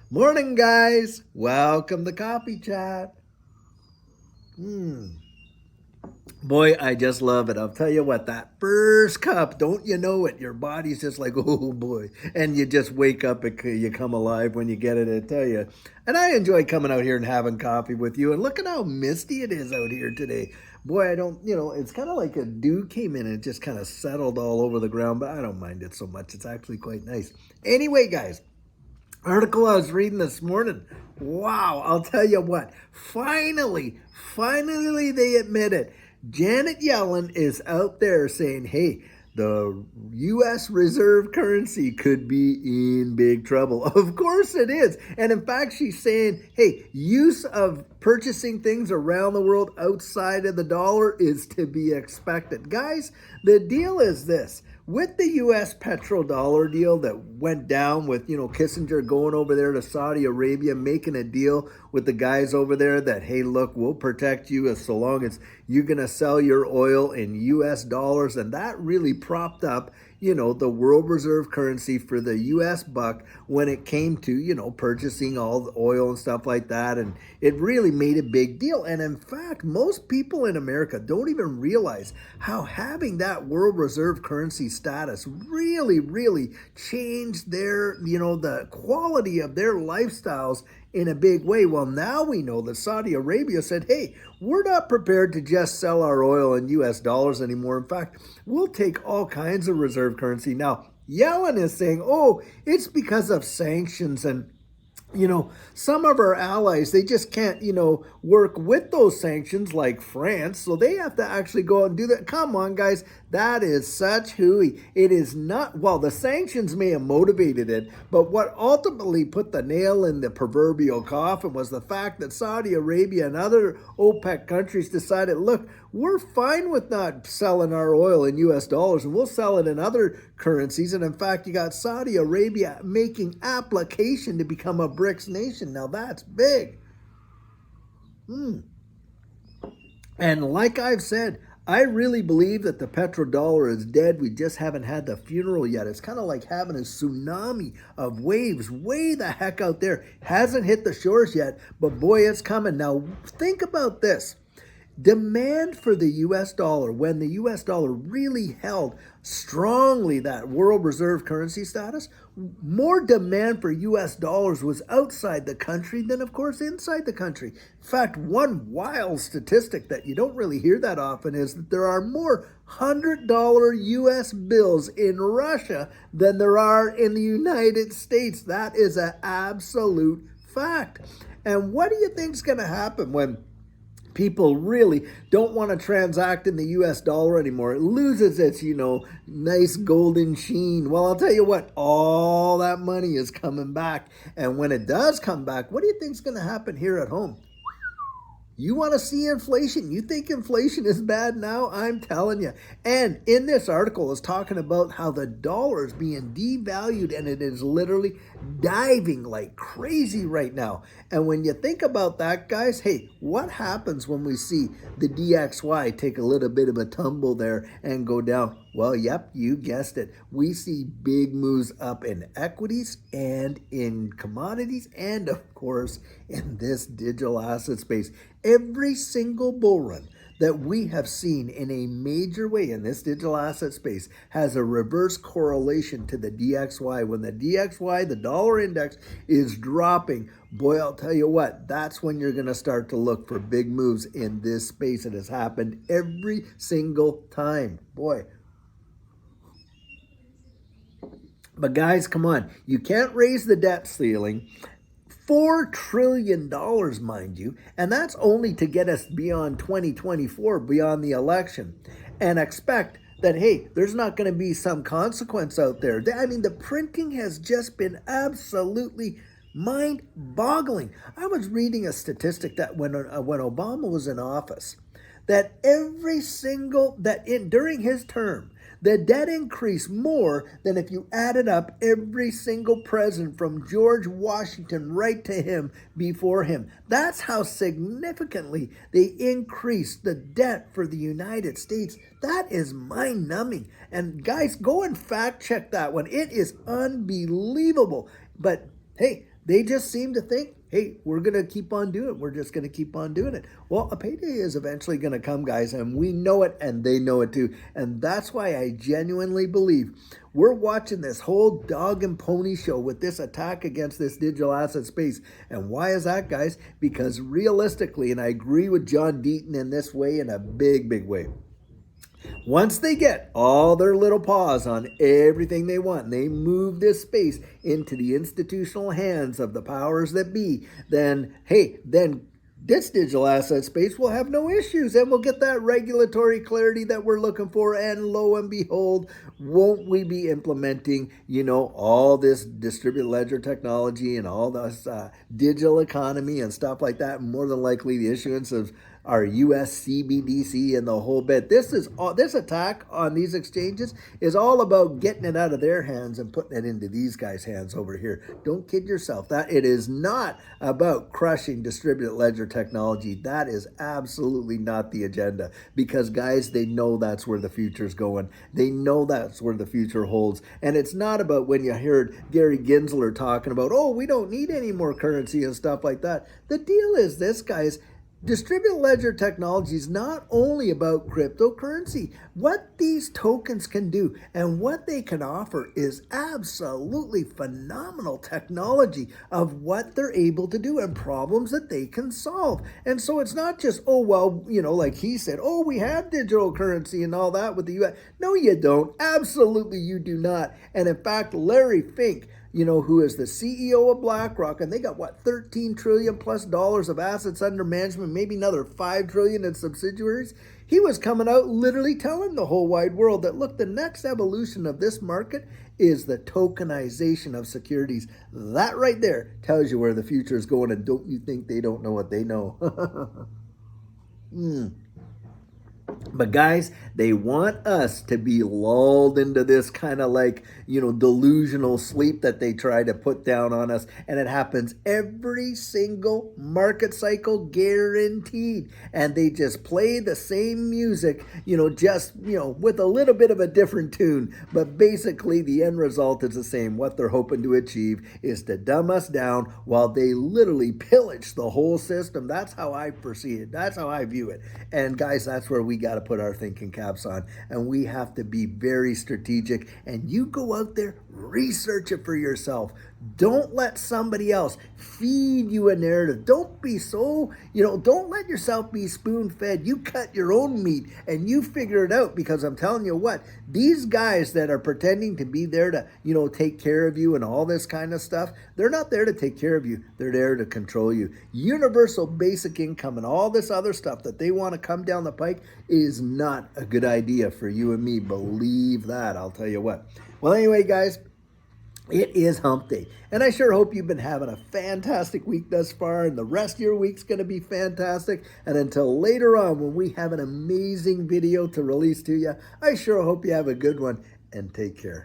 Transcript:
Morning, guys. Welcome to Coffee Chat. Boy, I just love it. I'll tell you what, that first cup, don't you know it? Your body's just like, oh boy. And you just wake up and you come alive when you get it, I tell you. And I enjoy coming out here and having coffee with you. And look at how misty it is out here today. Boy, I don't, it's kind of like a dew came in and it just kind of settled all over the ground, but I don't mind it so much. It's actually quite nice. Anyway, guys, article I was reading this morning. Wow, I'll tell you what. Finally they admit it. Janet Yellen is out there saying, hey, the U.S. reserve currency could be in big trouble. Of course it is. And in fact, she's saying, hey, use of purchasing things around the world outside of the dollar is to be expected. Guys, the deal is this. With the U.S. petrodollar deal that went down with, Kissinger going over there to Saudi Arabia, making a deal with the guys over there that, hey, look, we'll protect you as so long as you're going to sell your oil in U.S. dollars. And that really propped up, the world reserve currency for the U.S. buck when it came to, purchasing all the oil and stuff like that. And it really made a big deal. And in fact, most people in America don't even realize how having that world reserve currency status really changed their, the quality of their lifestyles in a big way. Well, now we know that Saudi Arabia said, hey, we're not prepared to just sell our oil in US dollars anymore. In fact, we'll take all kinds of reserve currency. Now, Yellen is saying, oh, it's because of sanctions and some of our allies, they just can't, work with those sanctions like France. So they have to actually go out and do that. Come on, guys. That is such hooey. It is not, well, the sanctions may have motivated it, but what ultimately put the nail in the proverbial coffin was the fact that Saudi Arabia and other OPEC countries decided, look, we're fine with not selling our oil in US dollars and we'll sell it in other currencies. And in fact, you got Saudi Arabia making application to become a BRICS nation. Now that's big. And like I've said, I really believe that the petrodollar is dead. We just haven't had the funeral yet. It's kind of like having a tsunami of waves way the heck out there. Hasn't hit the shores yet, but boy, it's coming. Now, think about this. Demand for the U.S. dollar, when the U.S. dollar really held strongly that world reserve currency status, more demand for U.S. dollars was outside the country than, of course, inside the country. In fact, one wild statistic that you don't really hear that often is that there are more $100 U.S. bills in Russia than there are in the United States. That is an absolute fact. And what do you think is going to happen when people really don't want to transact in the US dollar anymore? It loses its, nice golden sheen. Well, I'll tell you what, all that money is coming back. And when it does come back, what do you think is going to happen here at home? You want to see inflation? You think inflation is bad now? I'm telling you. And in this article, it's talking about how the dollar is being devalued and it is literally diving like crazy right now. And when you think about that, guys, hey, what happens when we see the DXY take a little bit of a tumble there and go down? Well, yep, you guessed it. We see big moves up in equities and in commodities and, of course, in this digital asset space. Every single bull run that we have seen in a major way in this digital asset space has a reverse correlation to the DXY. When the DXY, the dollar index, is dropping, boy, I'll tell you what, that's when you're going to start to look for big moves in this space. It has happened every single time. Boy. But guys, come on. You can't raise the debt ceiling. $4 trillion, mind you, and that's only to get us beyond 2024, beyond the election, and expect that, hey, there's not going to be some consequence out there. I mean, the printing has just been absolutely mind-boggling. I was reading a statistic that when Obama was in office, that during his term, the debt increased more than if you added up every single president from George Washington right to him before him. That's how significantly they increased the debt for the United States. That is mind-numbing. And guys, go and fact check that one. It is unbelievable. But hey, They just seem to think, hey, we're going to keep on doing it. We're just going to keep on doing it. Well, a payday is eventually going to come, guys, and we know it, and they know it too. And that's why I genuinely believe we're watching this whole dog and pony show with this attack against this digital asset space. And why is that, guys? Because realistically, and I agree with John Deaton in this way, in a big, big way, once they get all their little paws on everything they want, and they move this space into the institutional hands of the powers that be, then, hey, then this digital asset space will have no issues, and we'll get that regulatory clarity that we're looking for. And lo and behold, won't we be implementing, all this distributed ledger technology and all this digital economy and stuff like that? More than likely, the issuance of our US CBDC and the whole bit. This attack on these exchanges is all about getting it out of their hands and putting it into these guys' hands over here. Don't kid yourself. That it is not about crushing distributed ledger technology. That is absolutely not the agenda, because guys, they know that's where the future's going. They know that's where the future holds. And it's not about when you heard Gary Gensler talking about, oh, we don't need any more currency and stuff like that. The deal is this, guys. Distributed ledger technology is not only about cryptocurrency. What these tokens can do and what they can offer is absolutely phenomenal technology of what they're able to do and problems that they can solve. And so it's not just, oh, well, like he said, oh, we have digital currency and all that with the US. No, you don't. Absolutely, you do not. And in fact, Larry Fink, who is the CEO of BlackRock, and they got, what, $13 trillion plus of assets under management, maybe another $5 trillion in subsidiaries. He was coming out literally telling the whole wide world that, look, the next evolution of this market is the tokenization of securities. That right there tells you where the future is going, and don't you think they don't know what they know? But guys, they want us to be lulled into this kind of delusional sleep that they try to put down on us. And it happens every single market cycle, guaranteed. And they just play the same music, with a little bit of a different tune. But basically, the end result is the same. What they're hoping to achieve is to dumb us down while they literally pillage the whole system. That's how I perceive it. That's how I view it. And guys, that's where we got to put our thinking caps on, and we have to be very strategic. And you go out there, research it for yourself. Don't let somebody else feed you a narrative. Don't be so, don't let yourself be spoon-fed. You cut your own meat and you figure it out, because I'm telling you what, these guys that are pretending to be there to, take care of you and all this kind of stuff, they're not there to take care of you. They're there to control you. Universal basic income and all this other stuff that they want to come down the pike is not a good idea for you and me. Believe that, I'll tell you what. Well, anyway, guys, it is hump day, and I sure hope you've been having a fantastic week thus far, and the rest of your week's going to be fantastic. And until later on, when we have an amazing video to release to you, I sure hope you have a good one, and take care.